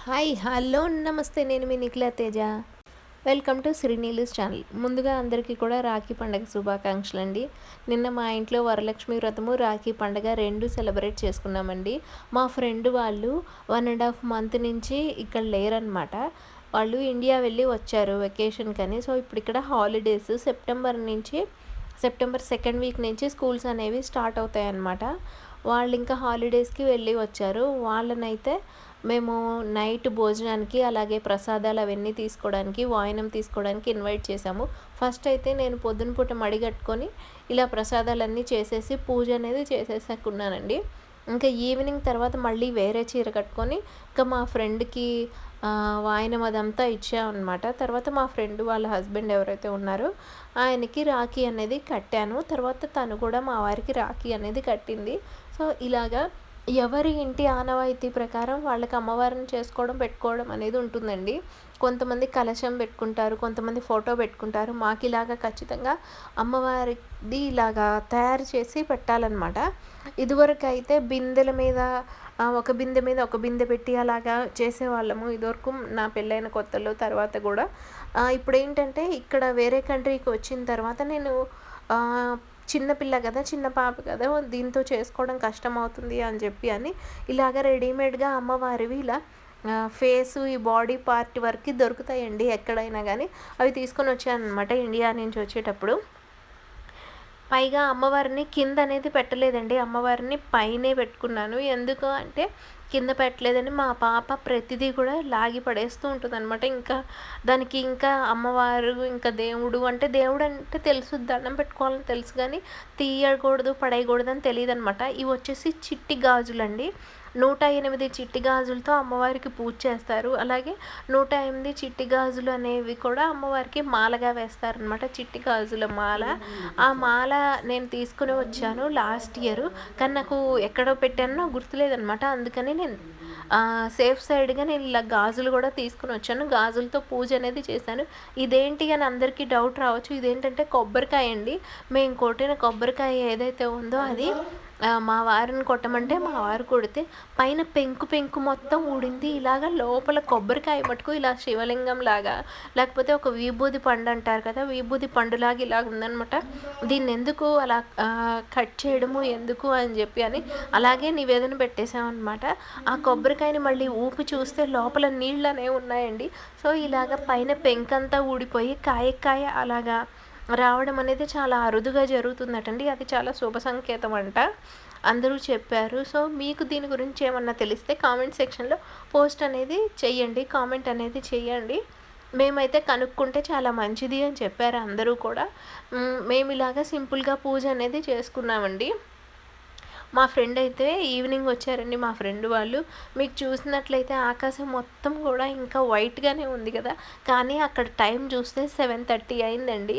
Hi hello నమస్తే. నేను మీ Nikhila Teja. Welcome to Srinilu's channel. ముందుగా అందరికీ కూడా రాఖీ పండగ శుభాకాంక్షలు అండి. నిన్న మా ఇంట్లో వరలక్ష్మి వ్రతము రాఖీ పండగ రెండు సెలబ్రేట్ చేసుకున్నామండి. మా ఫ్రెండ్ వాళ్ళు 1.5 మంత్ నుంచి ఇక్కడ లేరనమాట. వాళ్ళు ఇండియా వెళ్ళి వచ్చారు వెకేషన్కని. సో ఇప్పుడు ఇక్కడ హాలిడేస్ సెప్టెంబర్ సెకండ్ వీక్ నుంచి స్కూల్స్ అనేవి స్టార్ట్ అవుతాయన్నమాట. వాళ్ళు ఇంకా హాలిడేస్కి వెళ్ళి వచ్చారు. వాళ్ళనైతే మేము నైట్ భోజనానికి అలాగే ప్రసాదాలు అవన్నీ తీసుకోవడానికి వాయినం తీసుకోవడానికి ఇన్వైట్ చేశాము. ఫస్ట్ అయితే నేను పొద్దున పూట మడిగట్టుకొని ఇలా ప్రసాదాలన్నీ చేసేసి పూజ అనేది చేసేసాకున్నానండి. ఇంకా ఈవినింగ్ తర్వాత మళ్ళీ వేరే చీర కట్టుకొని ఇంకా మా ఫ్రెండ్కి వాయినం అదంతా ఇచ్చామన్నమాట. తర్వాత మా ఫ్రెండ్ వాళ్ళ హస్బెండ్ ఎవరైతే ఉన్నారో ఆయనకి రాఖీ అనేది కట్టాను. తర్వాత తను కూడా మా వారికి రాఖీ అనేది కట్టింది. సో ఇలాగా ఎవరి ఇంటి ఆనవాయితీ ప్రకారం వాళ్ళకి అమ్మవారిని చేసుకోవడం పెట్టుకోవడం అనేది ఉంటుందండి. కొంతమంది కలశం పెట్టుకుంటారు, కొంతమంది ఫోటో పెట్టుకుంటారు. మాకు ఇలాగా ఖచ్చితంగా అమ్మవారిది ఇలాగా తయారు చేసి పెట్టాలన్నమాట. ఇదివరకు అయితే బిందెల మీద ఒక బిందె మీద ఒక బిందె పెట్టి అలాగా చేసేవాళ్ళము ఇదివరకు నా పెళ్ళైన కొత్తలో. తర్వాత కూడా ఇప్పుడు ఏంటంటే ఇక్కడ వేరే కంట్రీకి వచ్చిన తర్వాత నేను చిన్న పిల్ల కదా, చిన్న పాప కదా, దీంతో చేసుకోవడం కష్టమవుతుంది అని చెప్పి ఇలాగ రెడీమేడ్గా అమ్మవారివి ఇలా ఫేసు ఈ బాడీ పార్ట్ వరకు దొరుకుతాయండి ఎక్కడైనా కానీ. అవి తీసుకొని వచ్చానమాట ఇండియా నుంచి వచ్చేటప్పుడు. పైగా అమ్మవారిని కింద అనేది పెట్టలేదండి, అమ్మవారిని పైనే పెట్టుకున్నాను. ఎందుకు అంటే కింద పెట్టలేదని మా పాప ప్రతిదీ కూడా లాగి పడేస్తూ ఉంటుందన్నమాట. ఇంకా దానికి ఇంకా అమ్మవారు ఇంకా దేవుడు అంటే తెలుసు, దండం పెట్టుకోవాలని తెలుసు, కానీ తీయకూడదు పడేయకూడదు అని తెలియదు అనమాట. ఇవి వచ్చేసి చిట్టి గాజులండి. 108 చిట్టి గాజులతో అమ్మవారికి పూజ చేస్తారు. అలాగే 108 చిట్టి గాజులు అనేవి కూడా అమ్మవారికి మాలగా వేస్తారనమాట. చిట్టి గాజుల మాల. ఆ మాల నేను తీసుకుని వచ్చాను లాస్ట్ ఇయర్, కానీ నాకు ఎక్కడ పెట్టానో గుర్తులేదనమాట. అందుకని నేను సేఫ్ సైడ్గా నేను ఇలా గాజులు కూడా తీసుకుని వచ్చాను. గాజులతో పూజ అనేది చేశాను. ఇదేంటి అని అందరికీ డౌట్ రావచ్చు. ఇదేంటంటే కొబ్బరికాయ అండి. మేము కొట్టిన కొబ్బరికాయ ఏదైతే ఉందో అది మా వారిని కొట్టమంటే మా వారు కొడితే పైన పెంకు మొత్తం ఊడింది. ఇలాగ లోపల కొబ్బరికాయ మటుకు ఇలా శివలింగం లాగా, లేకపోతే ఒక విభూది పండు అంటారు కదా, విభూది పండులాగా ఇలాగ ఉందనమాట. దీన్ని ఎందుకు అలా కట్ చేయడము ఎందుకు అని చెప్పి అలాగే నివేదన పెట్టేసామన్నమాట. ఆ కొబ్బరికాయని మళ్ళీ ఊపి చూస్తే లోపల నీళ్ళు అనేవి ఉన్నాయండి. సో ఇలాగ పైన పెంకంతా ఊడిపోయి కాయ అలాగా రావడం అనేది చాలా అరుదుగా జరుగుతుందటండి. అది చాలా శుభ సంకేతం అంట అందరూ చెప్పారు. సో మీకు దీని గురించి ఏమన్నా తెలిస్తే కామెంట్ సెక్షన్లో పోస్ట్ అనేది చెయ్యండి, కామెంట్ అనేది చెయ్యండి. మేమైతే కనుక్కుంటే చాలా మంచిది అని చెప్పారు అందరూ కూడా. మేము ఇలాగా సింపుల్గా పూజ అనేది చేసుకున్నామండి. మా ఫ్రెండ్ అయితే ఈవినింగ్ వచ్చారండి. మా ఫ్రెండ్ వాళ్ళు మీకు చూసినట్లయితే ఆకాశం మొత్తం కూడా ఇంకా వైట్గానే ఉంది కదా, కానీ అక్కడ టైం చూస్తే 7:30 అయిందండి.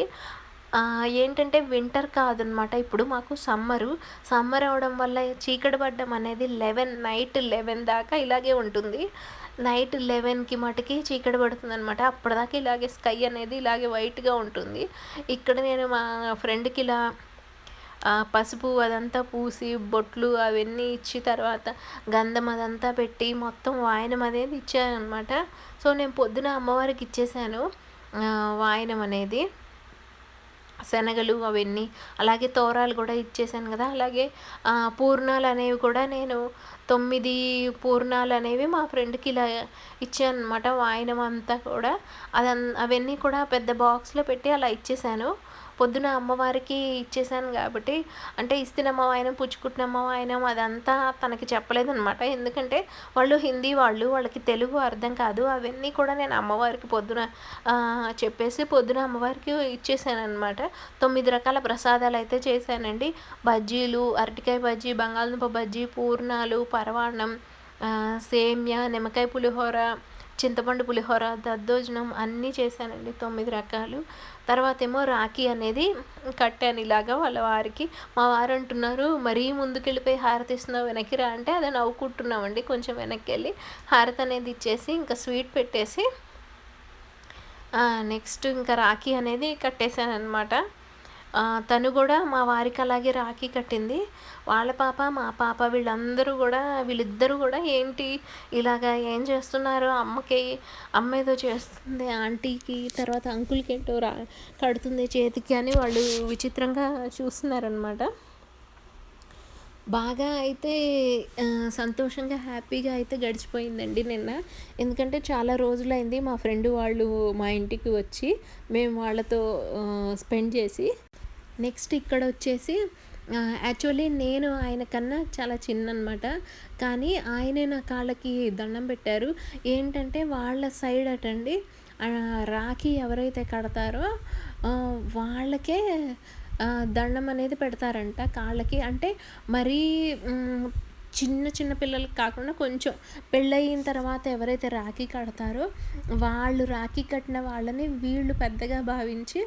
ఏంటంటే వింటర్ కాదనమాట, ఇప్పుడు మాకు సమ్మర్ అవడం వల్ల చీకటి పడ్డం అనేది నైట్ 11 దాకా ఇలాగే ఉంటుంది. నైట్ 11కి మటుకి చీకటి పడుతుంది అనమాట. అప్పటిదాకా ఇలాగే స్కై అనేది ఇలాగే వైట్గా ఉంటుంది. ఇక్కడ నేను మా ఫ్రెండ్కి ఇలా పసుపు అదంతా పూసి బొట్లు అవన్నీ ఇచ్చి తర్వాత గంధం అదంతా పెట్టి మొత్తం వాయనం అనేది ఇచ్చానమాట. సో నేను పొద్దున అమ్మవారికి ఇచ్చేసాను వాయనం అనేది, శనగలు అవన్నీ, అలాగే తోరాలు కూడా ఇచ్చేసాను కదా. అలాగే పూర్ణాలు అనేవి కూడా నేను 9 పూర్ణాలు అనేవి మా ఫ్రెండ్కి ఇలా ఇచ్చాను అనమాట. వాయనం అంతా కూడా అవన్నీ కూడా పెద్ద బాక్స్లో పెట్టి అలా ఇచ్చేసాను. పొద్దున అమ్మవారికి ఇచ్చేసాను కాబట్టి, అంటే ఇస్తినమ్మ వాయనం పుచ్చుకుంటున్నమ్మ వాయనం అదంతా తనకి చెప్పలేదనమాట. ఎందుకంటే వాళ్ళు హిందీ వాళ్ళకి తెలుగు అర్థం కాదు. అవన్నీ కూడా నేను అమ్మవారికి పొద్దున చెప్పేసి పొద్దున అమ్మవారికి ఇచ్చేసాను అనమాట. 9 రకాల ప్రసాదాలు అయితే చేశానండి. బజ్జీలు, అరటికాయ బజ్జీ, బంగాళదుంప బజ్జీ, పూర్ణాలు, పరవాన్నం, సేమ్యా, నిమ్మకాయ పులిహోర, చింతపండు పులిహోర, దద్దోజనం అన్నీ చేశానండి 9 రకాలు. తర్వాత ఏమో రాఖీ అనేది కట్టాను ఇలాగా వాళ్ళ వారికి. మా వారు అంటున్నారు, మరీ ముందుకెళ్ళిపోయి హారతి ఇస్తున్నావు, వెనక్కి రా అంటే అదే నవ్వుకుంటున్నామండి. కొంచెం వెనక్కి వెళ్ళి హారతి అనేది ఇచ్చేసి ఇంకా స్వీట్ పెట్టేసి నెక్స్ట్ ఇంకా రాఖీ అనేది కట్టేశాను అనమాట. తను కూడా మా వారికి అలాగే రాఖీ కట్టింది. వాళ్ళ పాప, మా పాప వీళ్ళిద్దరూ కూడా ఏంటి ఇలాగా ఏం చేస్తున్నారు, అమ్మ ఏదో చేస్తుంది ఆంటీకి, తర్వాత అంకుల్‌కి ఏంటో కడుతుంది చేతికి అని వాళ్ళు విచిత్రంగా చూస్తున్నారనమాట. బాగా అయితే సంతోషంగా, హ్యాపీగా అయితే గడిచిపోయిందండి నిన్న. ఎందుకంటే చాలా రోజులైంది మా ఫ్రెండ్ వాళ్ళు మా ఇంటికి వచ్చి, మేము వాళ్ళతో స్పెండ్ చేసి. నెక్స్ట్ ఇక్కడొచ్చేసి యాక్చువల్లీ నేను ఆయన కన్నా చాలా చిన్ననమాట. కానీ ఆయనే నా కాళ్ళకి దండం పెట్టారు. ఏంటంటే వాళ్ళ సైడ్ అటండి రాఖీ ఎవరైతే కడతారో వాళ్ళకే దండం అనేది పెడతారంట కాళ్ళకి. అంటే మరీ చిన్న చిన్న పిల్లలకి కాకుండా కొంచెం పెళ్ళయిన తర్వాత ఎవరైతే రాఖీ కడతారో వాళ్ళు రాఖీ కట్టిన వాళ్ళని వీళ్ళు పెద్దగా భావించి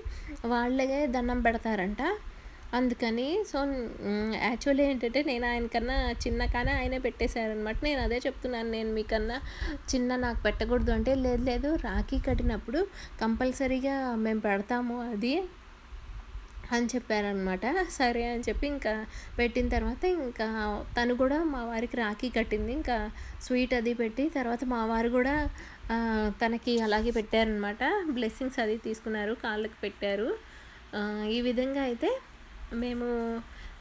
వాళ్ళకే దండం పెడతారంట. అందుకని యాక్చువల్లీ ఏంటంటే నేను ఆయనకన్నా చిన్న కానీ ఆయనే పెట్టేశారనమాట. నేను అదే చెప్తున్నాను, నేను మీకన్నా చిన్న నాకు పెట్టకూడదు అంటే, లేదు లేదు రాఖీ కట్టినప్పుడు కంపల్సరీగా మేము పెడతాము అది అని చెప్పారనమాట. సరే అని చెప్పి ఇంకా పెట్టిన తర్వాత ఇంకా తను కూడా మా వారికి రాఖీ కట్టింది. ఇంకా స్వీట్ అది పెట్టి తర్వాత మా వారు కూడా తనకి అలాగే పెట్టారనమాట. బ్లెస్సింగ్స్ అది తీసుకున్నారు, కాళ్ళకి పెట్టారు. ఈ విధంగా అయితే మేము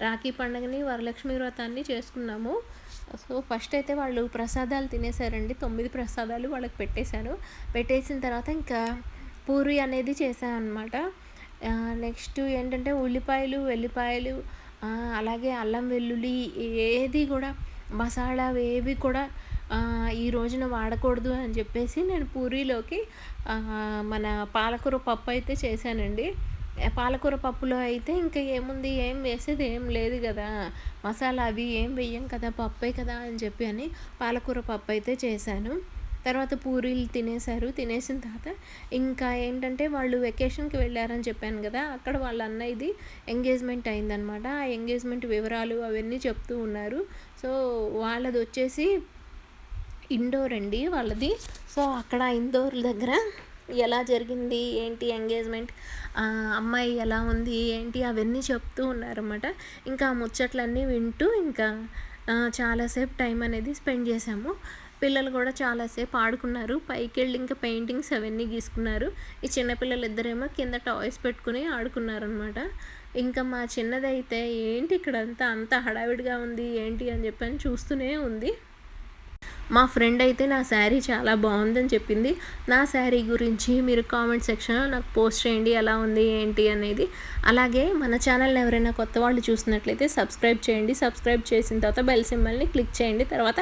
రాఖీ పండుగని, వరలక్ష్మి వ్రతాన్ని చేసుకున్నాము. సో ఫస్ట్ అయితే వాళ్ళు ప్రసాదాలు తినేసారండి. 9 ప్రసాదాలు వాళ్ళకి పెట్టేశాను. పెట్టేసిన తర్వాత ఇంకా పూరి అనేది చేశాను అనమాట. నెక్స్ట్ ఏంటంటే ఉల్లిపాయలు, వెల్లిపాయలు, అలాగే అల్లం వెల్లుల్లి ఏది కూడా మసాలావేవి కూడా ఈ రోజున వాడకూడదు అని చెప్పేసి నేను పూరీలోకి మన పాలకూర పప్పు అయితే చేశానండి. పాలకూర పప్పులో అయితే ఇంకా ఏముంది, ఏం వేసేది ఏం లేదు కదా, మసాలా అవి ఏం వెయ్యం కదా, పప్పే కదా అని చెప్పి అని పాలకూర పప్పు అయితే చేశాను. తర్వాత పూరీలు తినేశారు. తినేసిన తర్వాత ఇంకా ఏంటంటే వాళ్ళు వెకేషన్‌కి వెళ్ళారని చెప్పాను కదా, అక్కడ వాళ్ళ అన్నయ్యది ఎంగేజ్మెంట్ అయిందనమాట. ఆ ఎంగేజ్మెంట్ వివరాలు అవన్నీ చెప్తూ ఉన్నారు. సో వాళ్ళది వచ్చేసి ఇండోర్ అండి వాళ్ళది. సో అక్కడ ఇండోర్ దగ్గర ఎలా జరిగింది, ఏంటి ఎంగేజ్మెంట్, అమ్మాయి ఎలా ఉంది, ఏంటి అవన్నీ చెప్తూ ఉన్నారన్నమాట. ఇంకా ఆ ముచ్చట్లన్నీ వింటూ ఇంకా చాలాసేపు టైం అనేది స్పెండ్ చేశాము. పిల్లలు కూడా చాలాసేపు ఆడుకున్నారు. పైకెళ్ళి ఇంకా పెయింటింగ్స్ అవన్నీ గీసుకున్నారు. ఈ చిన్నపిల్లలు ఇద్దరేమో కింద టాయ్స్ పెట్టుకుని ఆడుకున్నారనమాట. ఇంకా మా చిన్నదైతే ఏంటి ఇక్కడంతా అంత హడావిడిగా ఉంది ఏంటి అని చెప్పని చూస్తూనే ఉంది. మా ఫ్రెండ్ అయితే నా శారీ చాలా బాగుందని చెప్పింది. నా శారీ గురించి మీరు కామెంట్ సెక్షన్లో నాకు పోస్ట్ చేయండి, ఎలా ఉంది ఏంటి అనేది. అలాగే మన ఛానల్ని ఎవరైనా కొత్త వాళ్ళు చూసినట్లయితే సబ్స్క్రైబ్ చేయండి. సబ్స్క్రైబ్ చేసిన తర్వాత బెల్ సింబల్ని క్లిక్ చేయండి. తర్వాత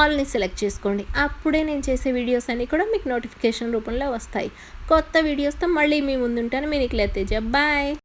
ఆల్ని సెలెక్ట్ చేసుకోండి. అప్పుడే నేను చేసే వీడియోస్ అన్నీ కూడా మీకు నోటిఫికేషన్ రూపంలో వస్తాయి. కొత్త వీడియోస్తో మళ్ళీ మీ ముందుంటాను. మీ నిఖిల తేజ. బాయ్.